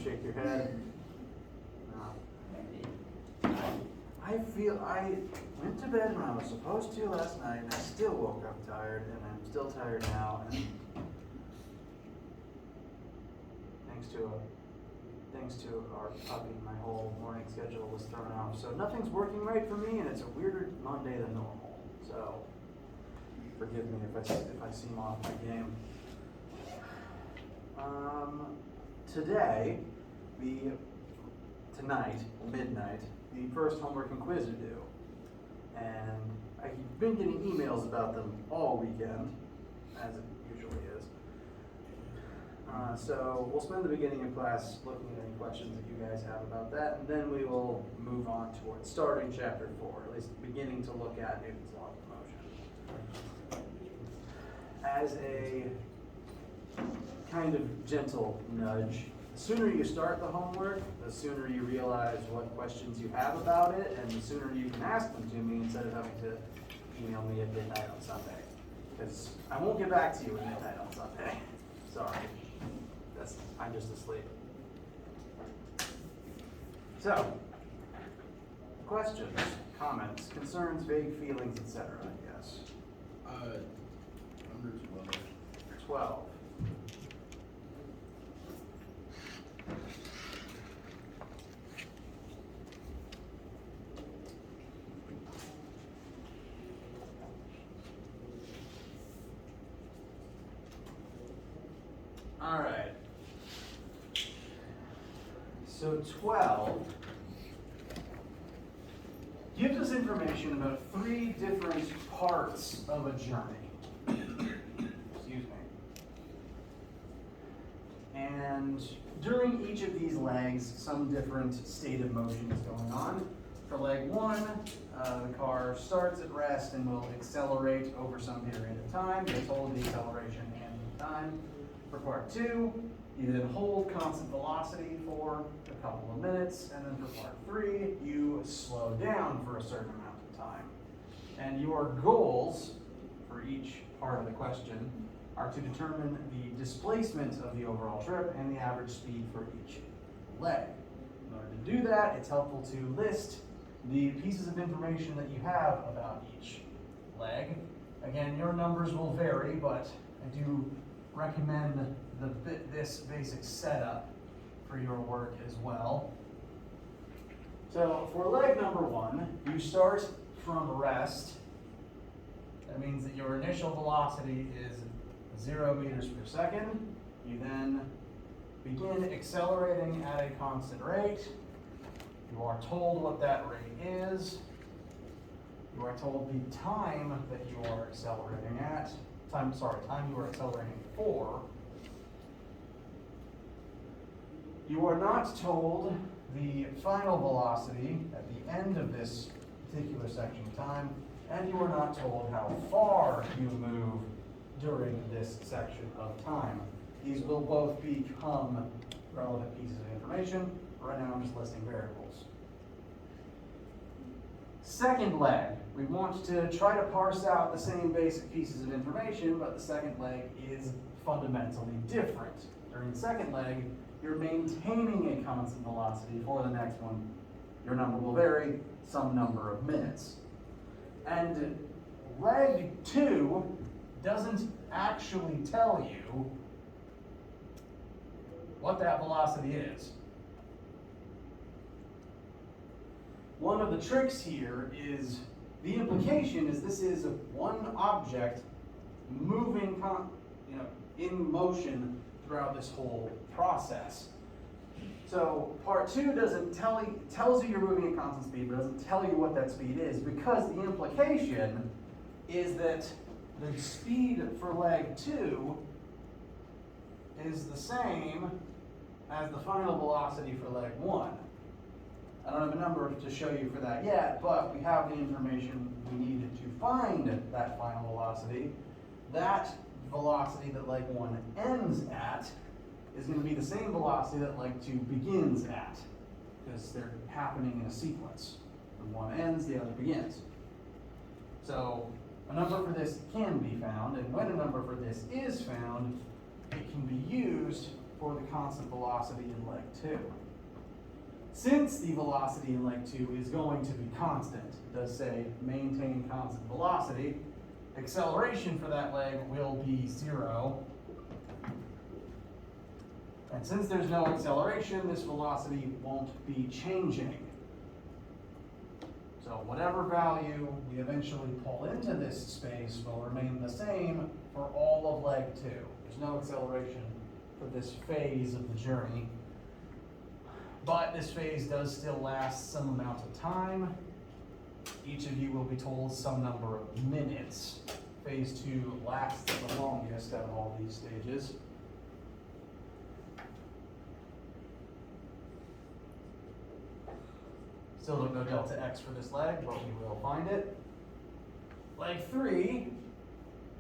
shake your head. No. I went to bed when I was supposed to last night, and I still woke up tired, and I'm still tired now, and thanks to our puppy, my whole morning schedule was thrown off. So nothing's working right for me, and it's a weirder Monday than normal. So forgive me if I seem off my game. Tonight, midnight, the first homework and quiz are due. And I've been getting emails about them all weekend, as it usually is. So we'll spend the beginning of class looking at any questions that you guys have about that, and then we will move on towards starting chapter 4, at least beginning to look at Newton's law of motion. As a kind of gentle nudge, the sooner you start the homework, the sooner you realize what questions you have about it, and the sooner you can ask them to me instead of having to email me at midnight on Sunday. Because I won't get back to you at midnight on Sunday. Sorry. I'm just asleep. So, questions, comments, concerns, vague feelings, etc., I guess. Number 12. 12. All right. So 12 gives us information about 3 different parts of a journey. Excuse me. And during each of these legs, some different state of motion is going on. For leg 1, the car starts at rest and will accelerate over some period of time. Gets hold of the acceleration and the time. For part 2, you then hold constant velocity for a couple of minutes, and then for part 3, you slow down for a certain amount of time. And your goals for each part of the question are to determine the displacement of the overall trip and the average speed for each leg. In order to do that, it's helpful to list the pieces of information that you have about each leg. Again, your numbers will vary, but I do recommend this basic setup for your work as well. So for leg number 1, you start from rest. That means that your initial velocity is 0 meters per second. You then begin accelerating at a constant rate. You are told what that rate is. You are told the time that you are accelerating at. Time you are accelerating for. You are not told the final velocity at the end of this particular section of time, and you are not told how far you move during this section of time. These will both become relevant pieces of information. Right now I'm just listing variables. Second leg, we want to try to parse out the same basic pieces of information, but the second leg is fundamentally different. During the second leg, you're maintaining a constant velocity. For the next one, your number will vary some number of minutes. And leg 2 doesn't actually tell you what that velocity is. One of the tricks here is, the implication is this is one object moving in motion throughout this whole process. So part 2 tells you you're moving at constant speed, but doesn't tell you what that speed is, because the implication is that the speed for leg 2 is the same as the final velocity for leg 1. I don't have a number to show you for that yet, but we have the information we needed to find that final velocity. That velocity that leg 1 ends at is going to be the same velocity that leg 2 begins at, because they're happening in a sequence. When one ends, the other begins. So a number for this can be found, and when a number for this is found, it can be used for the constant velocity in leg 2. Since the velocity in leg 2 is going to be constant, it does say maintain constant velocity, acceleration for that leg will be 0. And since there's no acceleration, this velocity won't be changing. So whatever value we eventually pull into this space will remain the same for all of leg 2. There's no acceleration for this phase of the journey. But this phase does still last some amount of time. Each of you will be told some number of minutes. Phase 2 lasts the longest out of all these stages. Still don't know delta x for this leg, but we will find it. Leg 3,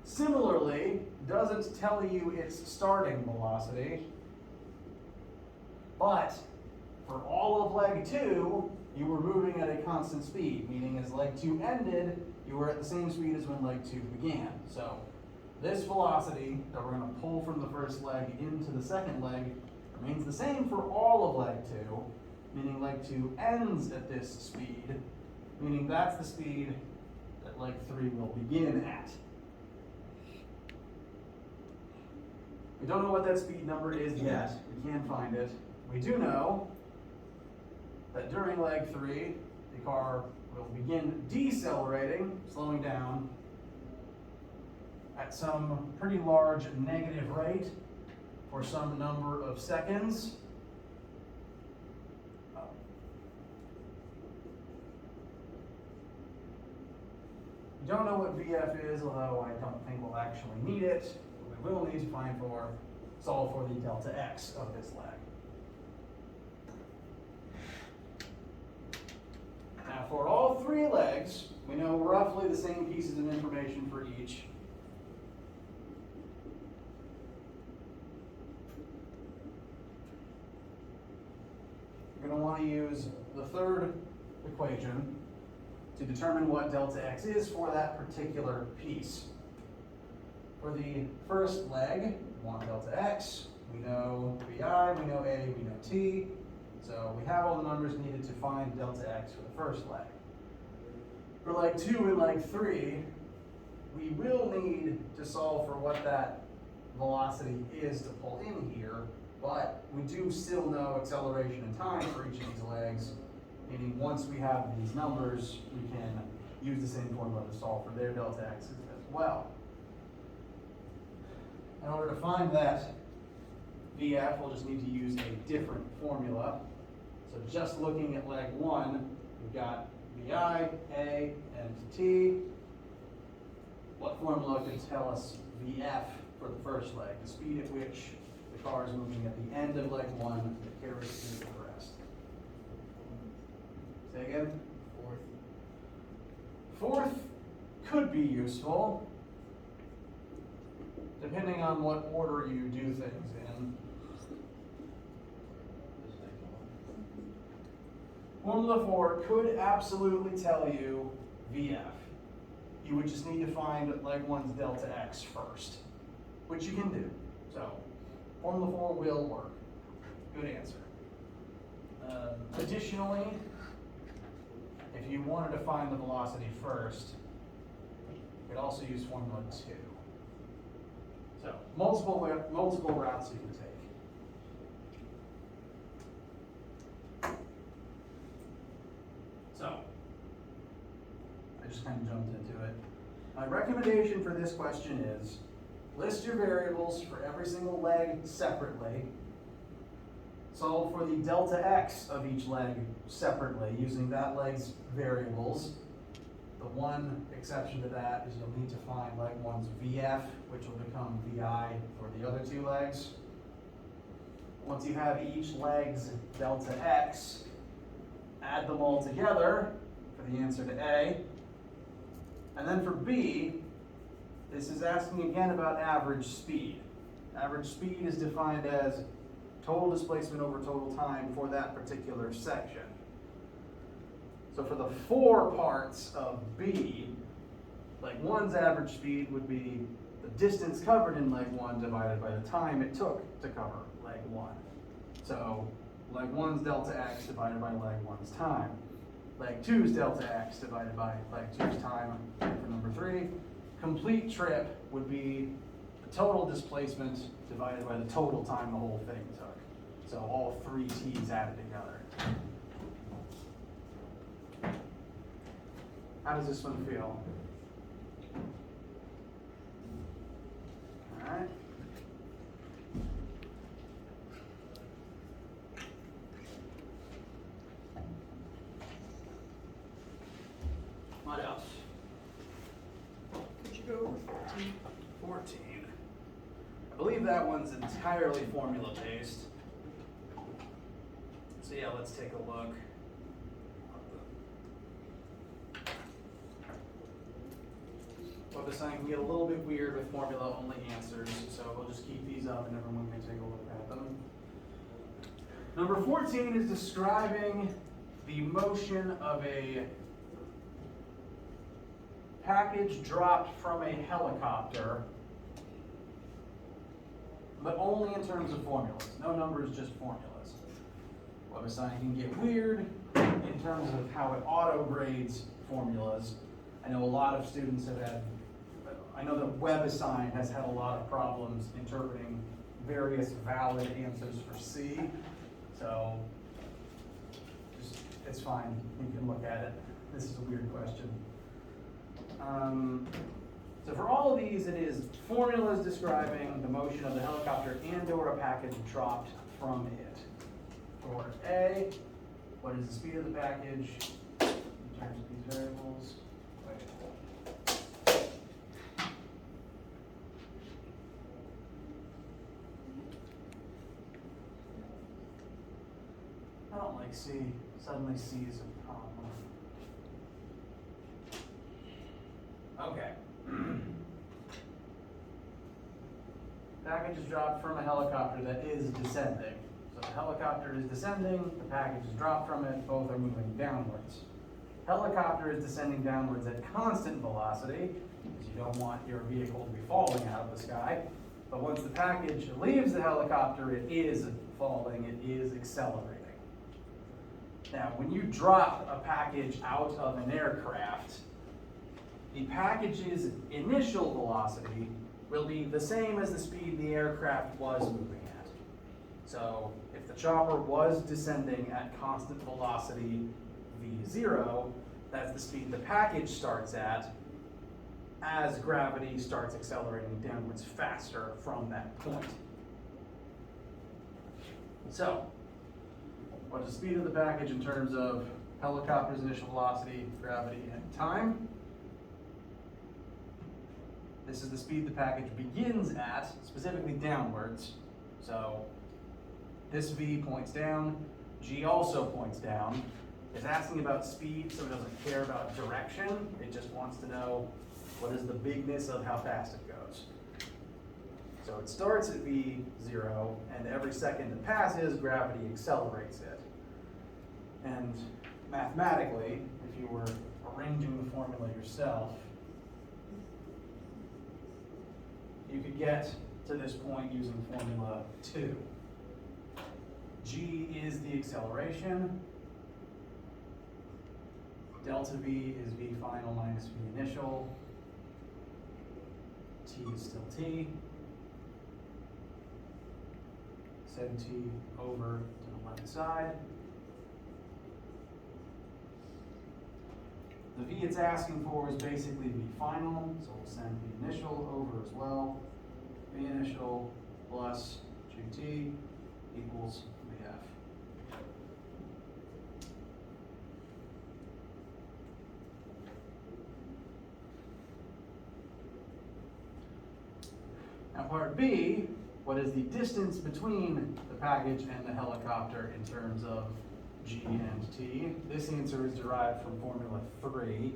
similarly, doesn't tell you its starting velocity, but for all of leg 2, you were moving at a constant speed, meaning as leg 2 ended, you were at the same speed as when leg 2 began. So this velocity that we're going to pull from the first leg into the second leg remains the same for all of leg 2, meaning leg 2 ends at this speed, meaning that's the speed that leg 3 will begin at. We don't know what that speed number is yet. We can't find it. We do know that during leg 3, the car will begin decelerating, slowing down, at some pretty large negative rate for some number of seconds. We don't know what VF is, although I don't think we'll actually need it. We will need to solve for the delta x of this leg. Now for all 3 legs, we know roughly the same pieces of information for each. You're going to want to use the third equation to determine what delta x is for that particular piece. For the first leg, we want delta x, we know vi, we know a, we know t, so we have all the numbers needed to find delta x for the first leg. For leg 2 and leg 3, we will need to solve for what that velocity is to pull in here, but we do still know acceleration and time for each of these legs, meaning once we have these numbers, we can use the same formula to solve for their delta x's as well. In order to find that VF, we'll just need to use a different formula. So just looking at leg 1, we've got VI, A, and T. What formula could tell us VF for the first leg, the speed at which the car is moving at the end of leg 1 that carries through the rest? Say again? Fourth could be useful, depending on what order you do things in. Formula 4 could absolutely tell you VF. You would just need to find leg 1's delta x first, which you can do. So, Formula 4 will work. Good answer. Additionally, if you wanted to find the velocity first, you could also use Formula 2. So, multiple routes you can take. So, I just kind of jumped into it. My recommendation for this question is, list your variables for every single leg separately. Solve for the delta x of each leg separately using that leg's variables. The one exception to that is you'll need to find leg 1's VF, which will become VI for the other 2 legs. Once you have each leg's delta x, add them all together for the answer to A. And then for B, this is asking again about average speed. Average speed is defined as total displacement over total time for that particular section. So for the 4 parts of B, leg 1's average speed would be the distance covered in leg 1 divided by the time it took to cover leg 1. So leg 1's delta x divided by leg 1's time. Leg 2's delta x divided by leg 2's time for number 3. Complete trip would be the total displacement divided by the total time the whole thing took. So all 3 t's added together. How does this one feel? All right. What else? Could you go over 14? 14. I believe that one's entirely formula based. So yeah, let's take a look. Well, this thing can get a little bit weird with formula only answers, so we'll just keep these up and everyone can take a look at them. Number 14 is describing the motion of a package dropped from a helicopter, but only in terms of formulas. No numbers, just formulas. WebAssign can get weird in terms of how it auto-grades formulas. I know a lot of students have had, I know that WebAssign has had a lot of problems interpreting various valid answers for C. So, it's fine, you can look at it. This is a weird question. So for all of these, it is formulas describing the motion of the helicopter and/or a package dropped from it. For A, what is the speed of the package in terms of these variables? I don't like C. Suddenly C is a problem. Okay. Package is dropped from a helicopter that is descending. So the helicopter is descending, the package is dropped from it, both are moving downwards. Helicopter is descending downwards at constant velocity, because you don't want your vehicle to be falling out of the sky. But once the package leaves the helicopter, it is falling, it is accelerating. Now, when you drop a package out of an aircraft, the package's initial velocity will be the same as the speed the aircraft was moving at. So if the chopper was descending at constant velocity v0, that's the speed the package starts at as gravity starts accelerating downwards faster from that point. So, what's the speed of the package in terms of helicopter's initial velocity, gravity, and time? This is the speed the package begins at, specifically downwards. So this V points down, G also points down. It's asking about speed, so it doesn't care about direction. It just wants to know what is the bigness of how fast it goes. So it starts at V0, and every second that passes, gravity accelerates it. And mathematically, if you were arranging the formula yourself, you could get to this point using formula 2. G is the acceleration. Delta V is V final minus V initial. T is still T. Send T over to the left side. The V it's asking for is basically V final, so we'll send V initial over as well. V initial plus GT equals VF. Now part B, what is the distance between the package and the helicopter in terms of G and T? This answer is derived from formula 3.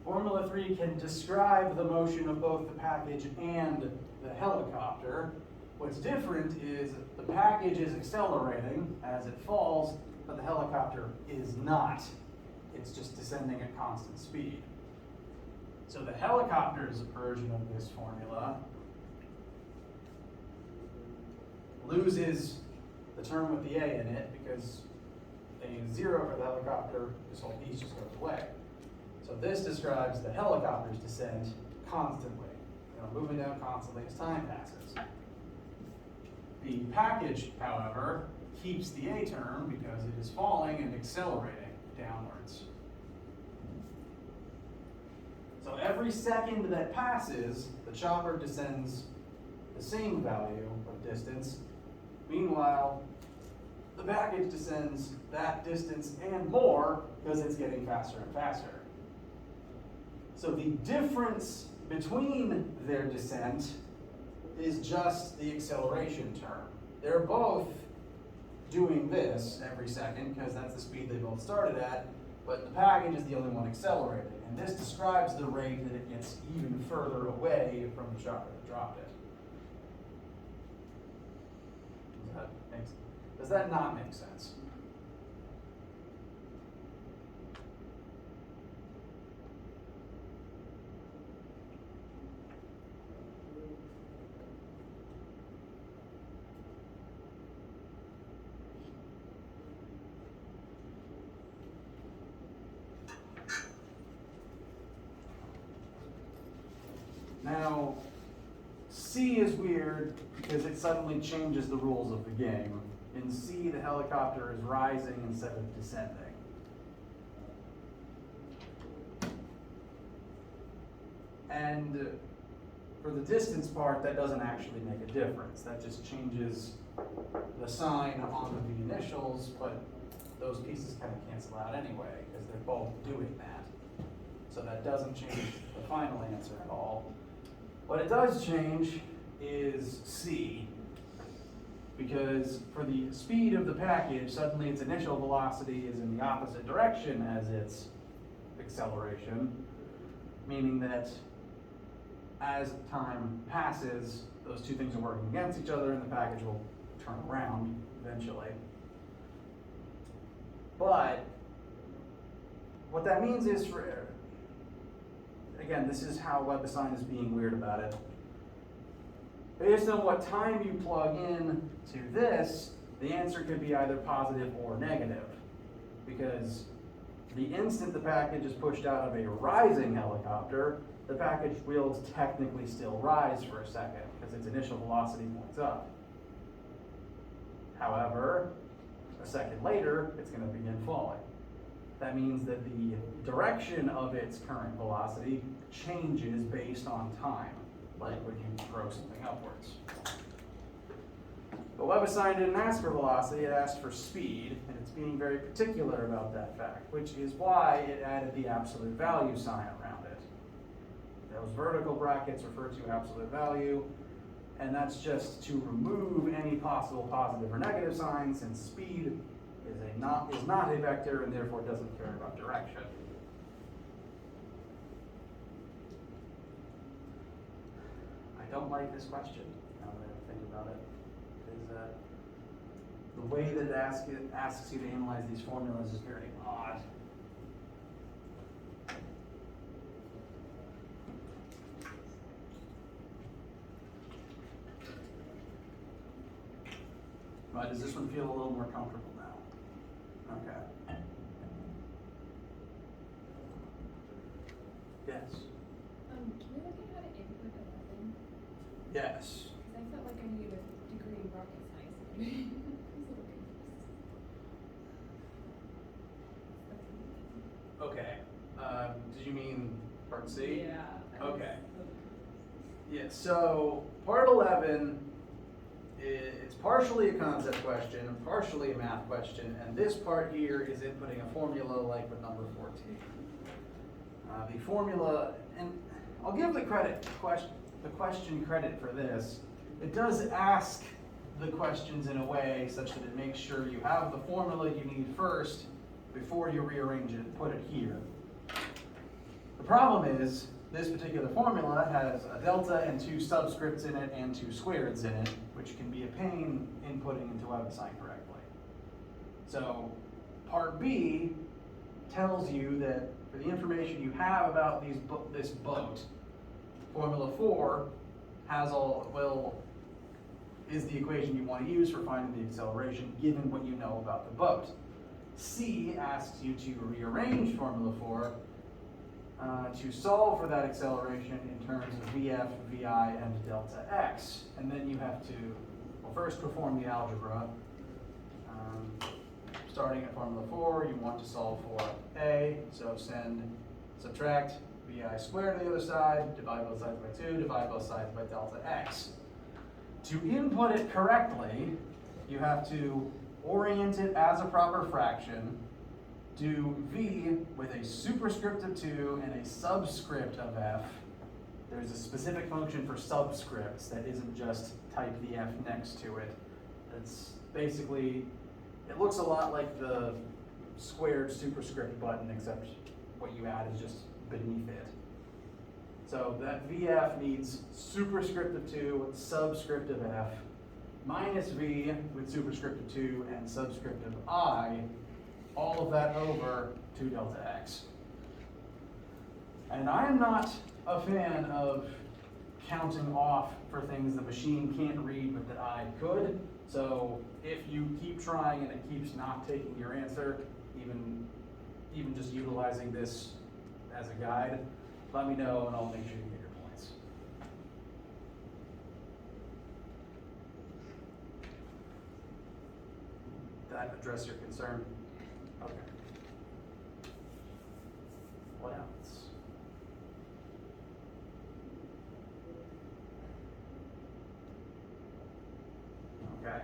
Formula 3 can describe the motion of both the package and the helicopter. What's different is the package is accelerating as it falls, but the helicopter is not. It's just descending at constant speed. So the helicopter's version of this formula loses the term with the A in it because A is 0 for the helicopter, this whole piece just goes away. So this describes the helicopter's descent constantly, moving down constantly as time passes. The package, however, keeps the A term because it is falling and accelerating downwards. So every second that passes, the chopper descends the same value of distance. Meanwhile, the package descends that distance and more because it's getting faster and faster. So the difference between their descent is just the acceleration term. They're both doing this every second because that's the speed they both started at, but the package is the only one accelerating. And this describes the rate that it gets even further away from the chopper that dropped it. Does that not make sense? Now, C is weird because it suddenly changes the rules of the game. In C, the helicopter is rising instead of descending. And for the distance part, that doesn't actually make a difference. That just changes the sign on the initials, but those pieces kind of cancel out anyway because they're both doing that. So that doesn't change the final answer at all. What it does change is C, because for the speed of the package, suddenly its initial velocity is in the opposite direction as its acceleration, meaning that as time passes, those two things are working against each other and the package will turn around eventually. But what that means is, again, this is how WebAssign is being weird about it. Based on what time you plug in to this, the answer could be either positive or negative. Because the instant the package is pushed out of a rising helicopter, the package will technically still rise for a second because its initial velocity points up. However, a second later, it's going to begin falling. That means that the direction of its current velocity changes based on time, like when you throw something upwards. But WebAssign didn't ask for velocity, it asked for speed, and it's being very particular about that fact, which is why it added the absolute value sign around it. Those vertical brackets refer to absolute value, and that's just to remove any possible positive or negative sign, since speed is not a vector and therefore doesn't care about direction. I don't like this question, now that I think about it, because the way that it asks you to analyze these formulas is very odd. But does this one feel a little more comfortable now? Okay. Yes. Can we look at how to input 11? Yes. Because I felt like I needed a degree in rocket science. I was a little confused. Okay. Did you mean part C? Yeah. Okay. Yeah, so part 11, it's partially a concept question, partially a math question, and this part here is inputting a formula like with number 14. The formula, and I'll give the question credit for this. It does ask the questions in a way such that it makes sure you have the formula you need first before you rearrange it and put it here. The problem is, this particular formula has a delta and 2 subscripts in it and 2 squareds in it, which can be a pain inputting into WebAssign correctly. So part B tells you that for the information you have about this boat, formula 4 is the equation you want to use for finding the acceleration given what you know about the boat. C asks you to rearrange formula 4 to solve for that acceleration in terms of VF, VI, and delta X. And then you have to, well, first perform the algebra. Starting at formula 4, you want to solve for A, so subtract VI squared to the other side, divide both sides by 2, divide both sides by delta X. To input it correctly, you have to orient it as a proper fraction, do V with a superscript of 2 and a subscript of F. There's a specific function for subscripts that isn't just type the F next to it. It's basically, it looks a lot like the squared superscript button, except what you add is just beneath it. So that VF needs superscript of 2, subscript of F, minus V with superscript of 2 and subscript of I, all of that over 2 delta X. And I'm not a fan of counting off for things the machine can't read but that I could. So if you keep trying and it keeps not taking your answer, even just utilizing this as a guide, let me know and I'll make sure you get your points. Did that address your concern? Okay. What else? Okay.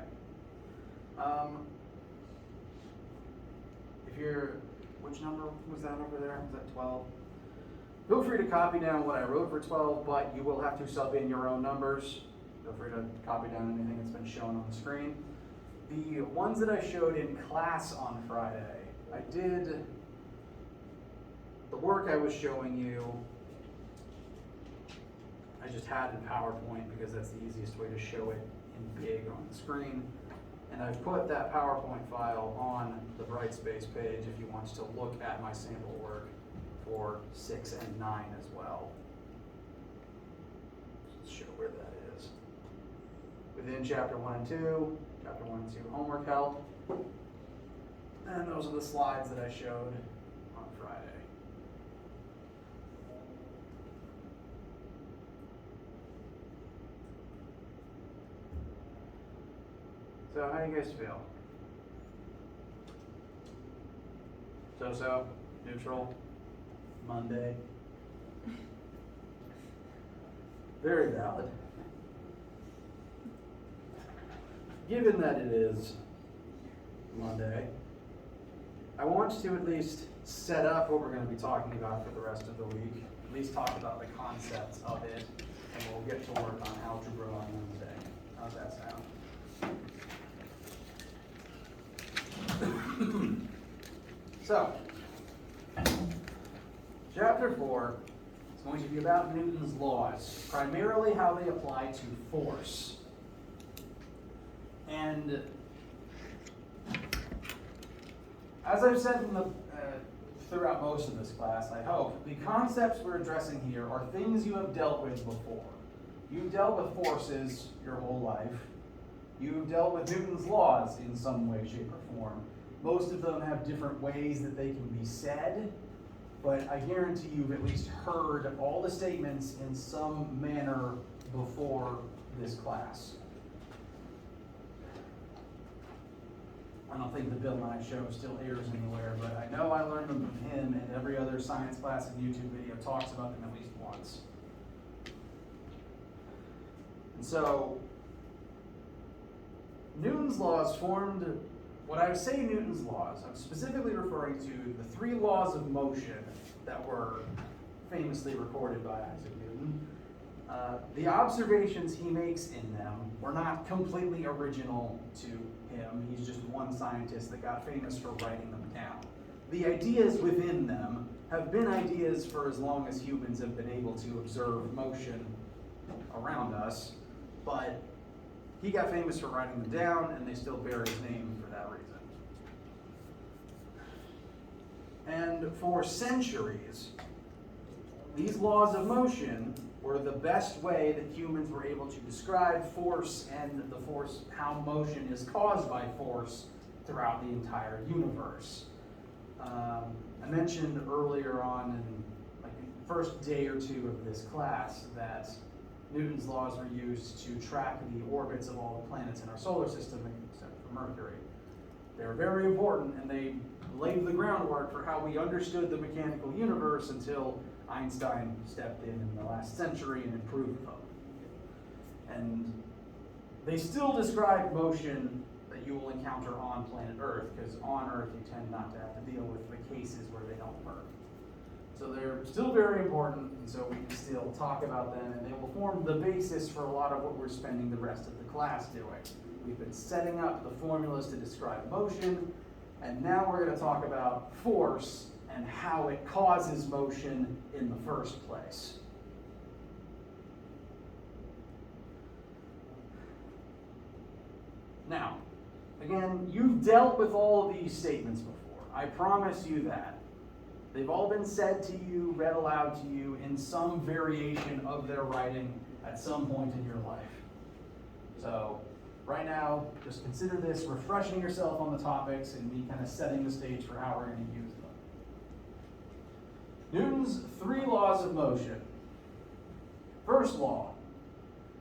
Which number was that over there? Was that 12? Feel free to copy down what I wrote for 12, but you will have to sub in your own numbers. Feel free to copy down anything that's been shown on the screen. The ones that I showed in class on Friday, I did the work I was showing you, I just had in PowerPoint because that's the easiest way to show it in big on the screen. And I've put that PowerPoint file on the Brightspace page if you want to look at my sample work for 6 and 9 as well. Let's show where that is. Within chapter 1 and 2, chapter 1 and 2 homework help. And those are the slides that I showed on Friday. So how do you guys feel? So-so? Neutral? Monday? Very valid. Given that it is Monday, I want to at least set up what we're going to be talking about for the rest of the week. At least talk about the concepts of it, and we'll get to work on algebra on Wednesday. How's that sound? So, chapter 4 is going to be about Newton's laws, primarily how they apply to force. And as I've said throughout most of this class, I hope, the concepts we're addressing here are things you have dealt with before. You've dealt with forces your whole life. You've dealt with Newton's laws in some way, shape, or form. Most of them have different ways that they can be said, but I guarantee you've at least heard all the statements in some manner before this class. I don't think the Bill Nye Show still airs anywhere, but I know I learned them from him, and every other science class and YouTube video talks about them at least once. And so, Newton's laws formed, when I say Newton's laws, I'm specifically referring to the 3 laws of motion that were famously recorded by Isaac Newton. The observations he makes in them were not completely original to him. He's just one scientist that got famous for writing them down. The ideas within them have been ideas for as long as humans have been able to observe motion around us, but he got famous for writing them down, and they still bear his name for that reason. And for centuries, these laws of motion were the best way that humans were able to describe force and the force, how motion is caused by force throughout the entire universe. I mentioned earlier on in like the first day or two of this class that Newton's laws were used to track the orbits of all the planets in our solar system except for Mercury. They were very important, and they laid the groundwork for how we understood the mechanical universe until Einstein stepped in the last century and improved them. And they still describe motion that you will encounter on planet Earth, because on Earth you tend not to have to deal with the cases where they don't work. So they're still very important, and so we can still talk about them, and they will form the basis for a lot of what we're spending the rest of the class doing. We've been setting up the formulas to describe motion, and now we're going to talk about force and how it causes motion in the first place. Now, again, you've dealt with all of these statements before. I promise you that. They've all been said to you, read aloud to you in some variation of their writing at some point in your life. So, right now, just consider this refreshing yourself on the topics and me kind of setting the stage for how we're going to use them. Newton's 3 laws of motion. First law,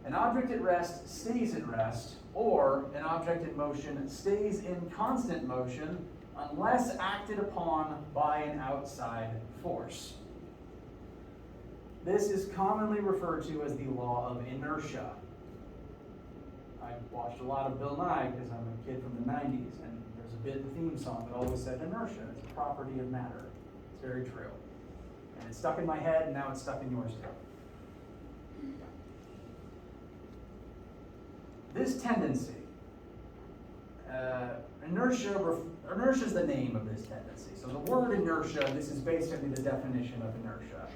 an object at rest stays at rest, or an object in motion stays in constant motion unless acted upon by an outside force. This is commonly referred to as the law of inertia. I watched a lot of Bill Nye because I'm a kid from the 90s, and there's a bit in the theme song that always said inertia is a property of matter. It's very true. And it's stuck in my head, and now it's stuck in yours too. This tendency, inertia is the name of this tendency. So the word inertia, this is basically the definition of inertia.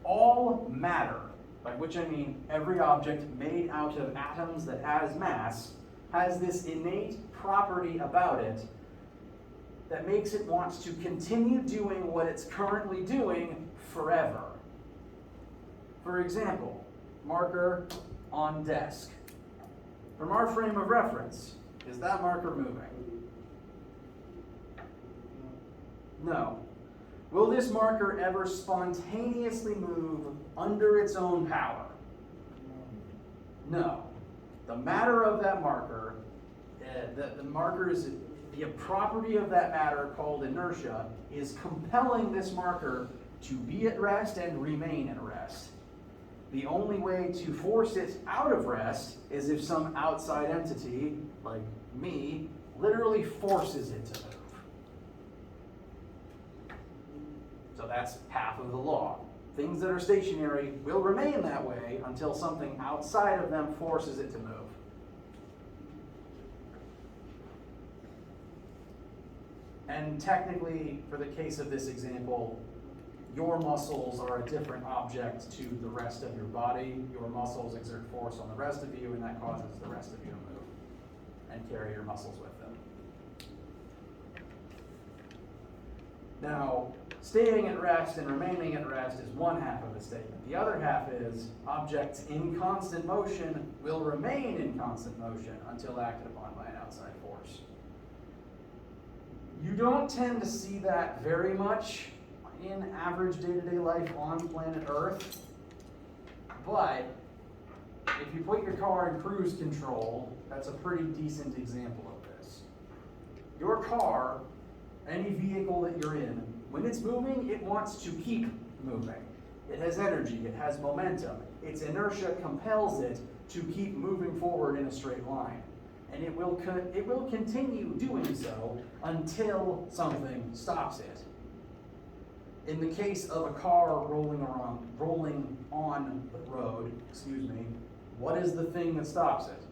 All matter, by which I mean every object made out of atoms that has mass, has this innate property about it that makes it want to continue doing what it's currently doing forever. For example, marker on desk. From our frame of reference, is that marker moving? No. Will this marker ever spontaneously move under its own power? No. The matter of that marker, the marker is the property of that matter called inertia, is compelling this marker to be at rest and remain at rest. The only way to force it out of rest is if some outside entity, like me, literally forces it to move. So that's half of the law. Things that are stationary will remain that way until something outside of them forces it to move. And technically, for the case of this example, your muscles are a different object to the rest of your body. Your muscles exert force on the rest of you, and that causes the rest of you to move and carry your muscles with them. Now, staying at rest and remaining at rest is one half of the statement. The other half is objects in constant motion will remain in constant motion until acted upon by an outside force. You don't tend to see that very much in average day-to-day life on planet Earth, but if you put your car in cruise control, that's a pretty decent example of this. Your car, any vehicle that you're in, when it's moving, it wants to keep moving. It has energy, it has momentum. Its inertia compels it to keep moving forward in a straight line. And it will continue doing so until something stops it. In the case of a car rolling on the road, what is the thing that stops it?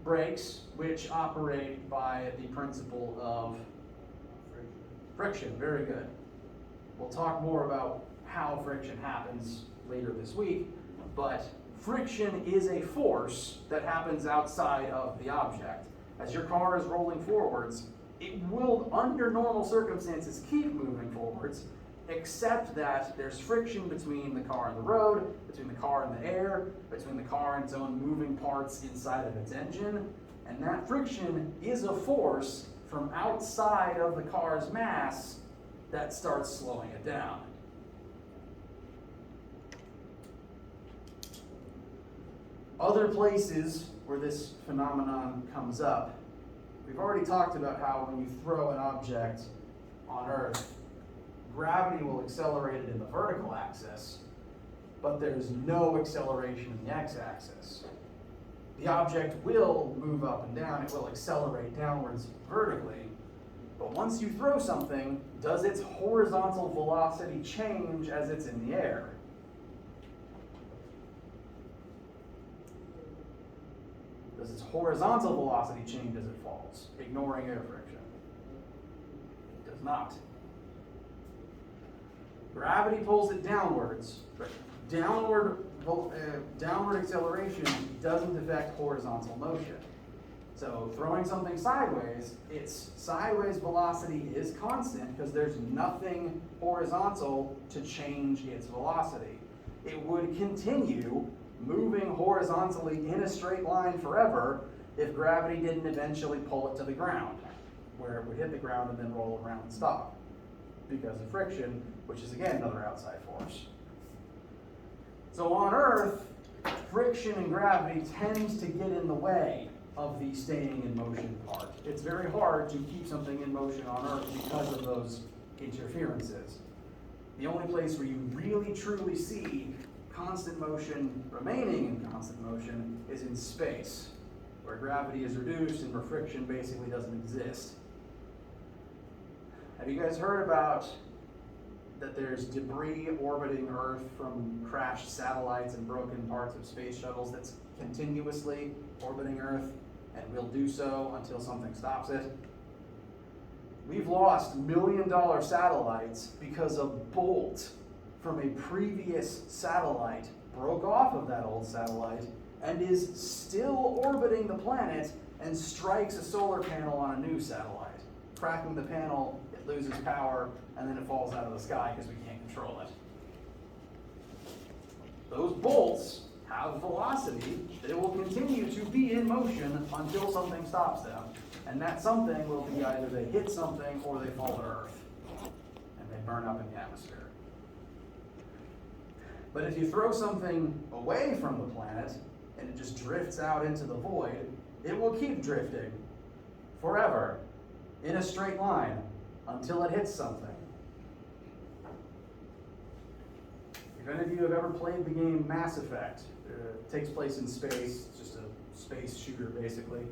brakes, which operate by the principle of friction. Very good. We'll talk more about how friction happens later this week, but friction is a force that happens outside of the object. As your car is rolling forwards, it will, under normal circumstances, keep moving forwards, except that there's friction between the car and the road, between the car and the air, between the car and its own moving parts inside of its engine, and that friction is a force from outside of the car's mass that starts slowing it down. Other places where this phenomenon comes up, we've already talked about how when you throw an object on Earth, gravity will accelerate it in the vertical axis, but there's no acceleration in the x-axis. The object will move up and down, it will accelerate downwards vertically, but once you throw something, does its horizontal velocity change as it's in the air? Does its horizontal velocity change as it falls, ignoring air friction? It does not. Gravity pulls it downwards, but downward acceleration doesn't affect horizontal motion. So throwing something sideways, its sideways velocity is constant because there's nothing horizontal to change its velocity. It would continue moving horizontally in a straight line forever if gravity didn't eventually pull it to the ground, where it would hit the ground and then roll around and stop because of friction, which is again another outside force. So on Earth, friction and gravity tend to get in the way of the staying in motion part. It's very hard to keep something in motion on Earth because of those interferences. The only place where you really truly see constant motion remaining in constant motion is in space, where gravity is reduced and where friction basically doesn't exist. Have you guys heard about that there's debris orbiting Earth from crashed satellites and broken parts of space shuttles that's continuously orbiting Earth and will do so until something stops it? We've lost million-dollar satellites because a bolt from a previous satellite broke off of that old satellite and is still orbiting the planet and strikes a solar panel on a new satellite. Cracking the panel, it loses power, and then it falls out of the sky because we can't control it. Those bolts have velocity that will continue to be in motion until something stops them. And that something will be either they hit something or they fall to Earth and they burn up in the atmosphere. But if you throw something away from the planet and it just drifts out into the void, it will keep drifting forever in a straight line until it hits something. If any of you have ever played the game Mass Effect, it takes place in space, it's just a space shooter basically.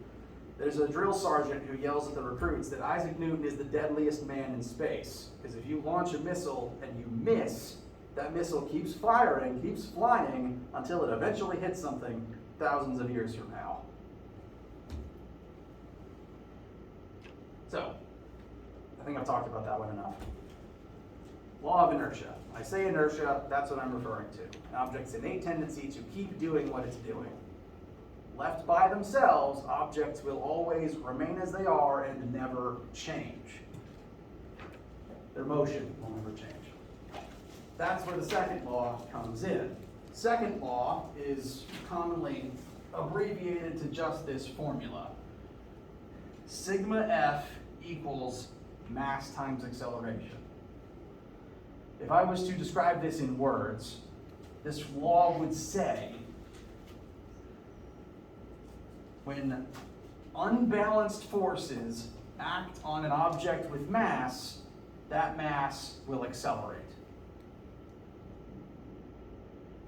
There's a drill sergeant who yells at the recruits that Isaac Newton is the deadliest man in space, because if you launch a missile and you miss, that missile keeps firing, keeps flying, until it eventually hits something thousands of years from now. So, I think I've talked about that one enough. Law of inertia. I say inertia, that's what I'm referring to. An object's innate tendency to keep doing what it's doing. Left by themselves, objects will always remain as they are and never change. Their motion will never change. That's where the second law comes in. Second law is commonly abbreviated to just this formula. Sigma F equals mass times acceleration. If I was to describe this in words, this law would say when unbalanced forces act on an object with mass, that mass will accelerate.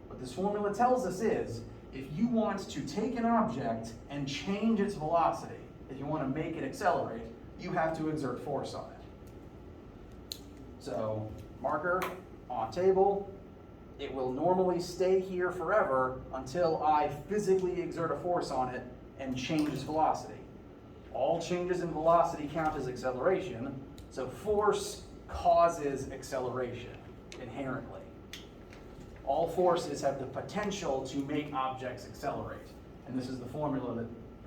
What this formula tells us is, if you want to take an object and change its velocity, if you want to make it accelerate, you have to exert force on it. So, marker on table, it will normally stay here forever until I physically exert a force on it and changes velocity. All changes in velocity count as acceleration, so force causes acceleration inherently. All forces have the potential to make objects accelerate, and this is the formula that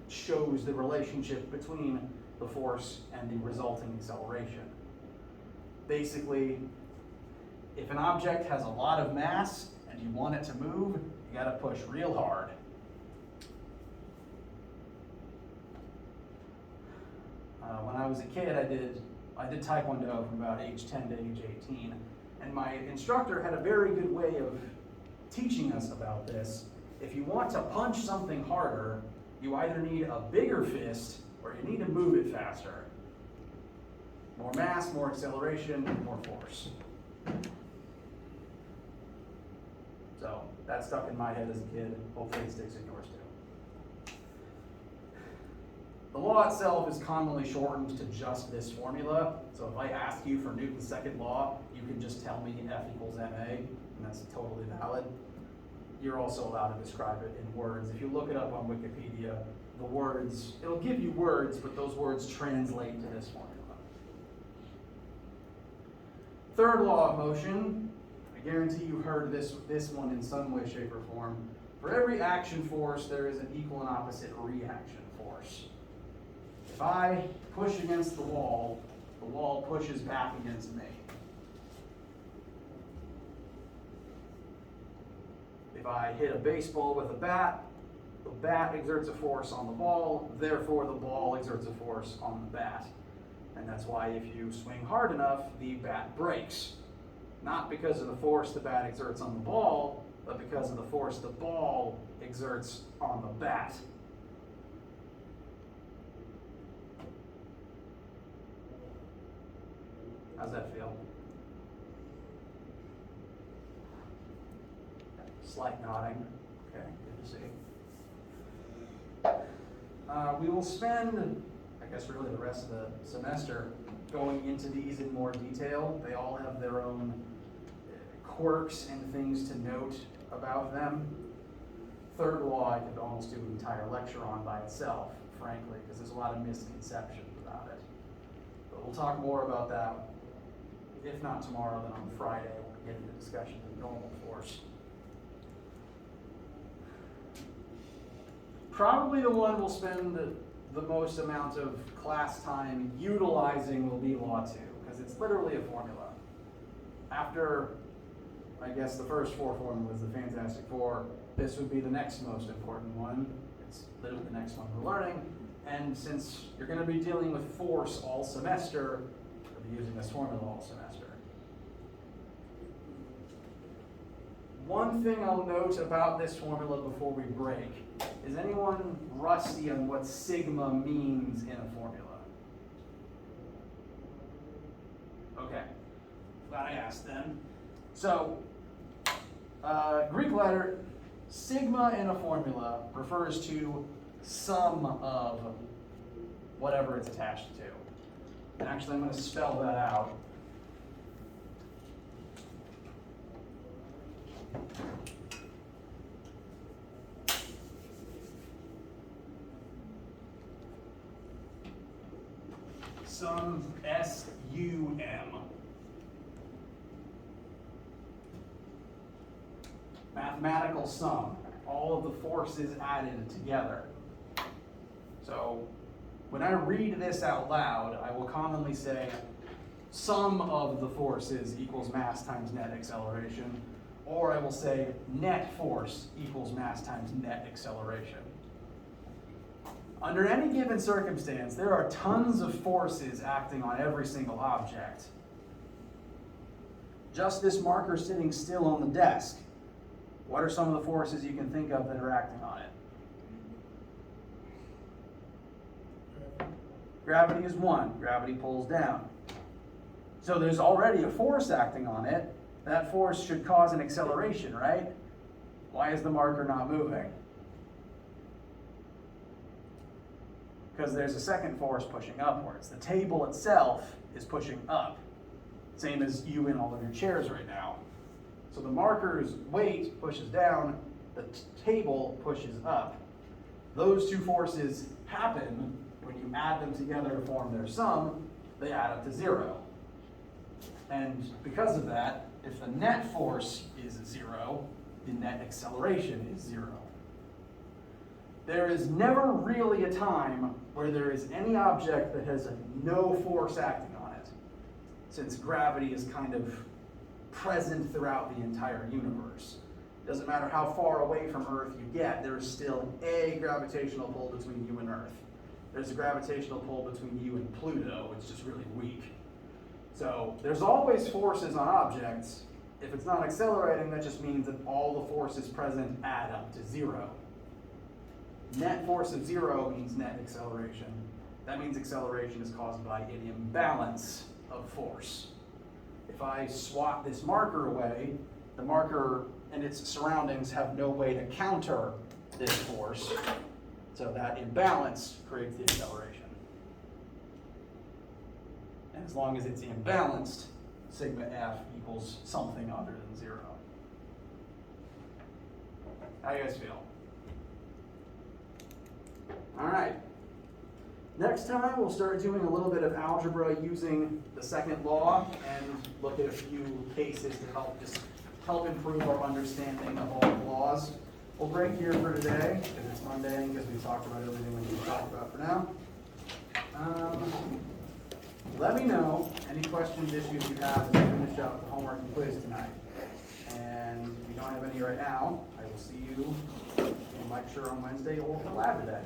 shows the relationship between the force and the resulting acceleration. Basically, if an object has a lot of mass and you want it to move, you gotta push real hard. When I was a kid, I did Ch1&2 from about age 10 to age 18, and my instructor had a very good way of teaching us about this. If you want to punch something harder, you either need a bigger fist or you need to move it faster. More mass, more acceleration, more force. So that stuck in my head as a kid. Hopefully it sticks in yours too. The law itself is commonly shortened to just this formula. So if I ask you for Newton's second law, you can just tell me F equals ma, and that's totally valid. You're also allowed to describe it in words. If you look it up on Wikipedia, the words, it'll give you words, but those words translate to this formula. Third law of motion, I guarantee you've heard this one in some way, shape, or form. For every action force, there is an equal and opposite reaction force. If I push against the wall pushes back against me. If I hit a baseball with a bat, the bat exerts a force on the ball, therefore the ball exerts a force on the bat. And that's why if you swing hard enough, the bat breaks. Not because of the force the bat exerts on the ball, but because of the force the ball exerts on the bat. How's that feel? Slight nodding. Okay, good to see. We will spend, I guess, really the rest of the semester going into these in more detail. They all have their own quirks and things to note about them. Third law I could almost do an entire lecture on by itself, frankly, because there's a lot of misconceptions about it. But we'll talk more about that, if not tomorrow, then on Friday when we get into discussion of normal force. Probably the one we'll spend the most amount of class time utilizing will be Law 2, because it's literally a formula. After, I guess, the first four formulas, the Fantastic Four, this would be the next most important one. It's literally the next one we're learning. And since you're going to be dealing with force all semester, you'll be using this formula all semester. One thing I'll note about this formula before we break, is anyone rusty on what sigma means in a formula? Okay, glad I asked then. So, Greek letter, sigma in a formula refers to sum of whatever it's attached to. And actually I'm going to spell that out. Sum, S-U-M. Mathematical sum, all of the forces added together. So when I read this out loud, I will commonly say sum of the forces equals mass times net acceleration, or I will say net force equals mass times net acceleration. Under any given circumstance, there are tons of forces acting on every single object. Just this marker sitting still on the desk, what are some of the forces you can think of that are acting on it? Gravity is one. Gravity pulls down. So there's already a force acting on it. That force should cause an acceleration, right? Why is the marker not moving? Because there's a second force pushing upwards. The table itself is pushing up. Same as you in all of your chairs right now. So the marker's weight pushes down, the table pushes up. those two forces happen, when you add them together to form their sum, they add up to 0. And because of that, if the net force is 0, the net acceleration is 0. There is never really a time where there is any object that has no force acting on it, since gravity is kind of present throughout the entire universe. It doesn't matter how far away from Earth you get, there is still a gravitational pull between you and Earth. There's a gravitational pull between you and Pluto, it's just really weak. So there's always forces on objects. If it's not accelerating, that just means that all the forces present add up to 0. Net force of 0 means net acceleration. That means acceleration is caused by an imbalance of force. If I swap this marker away, the marker and its surroundings have no way to counter this force. So that imbalance creates the acceleration. And as long as it's imbalanced, sigma f equals something other than 0. How do you guys feel? All right. Next time, we'll start doing a little bit of algebra using the second law and look at a few cases to help improve our understanding of all the laws. We'll break here for today because it's Monday and because we've talked about everything we need to talk about for now. Let me know any questions, issues you have as we finish up the homework and quiz tonight. And if you don't have any right now, I will see you in lecture on Wednesday or for lab today.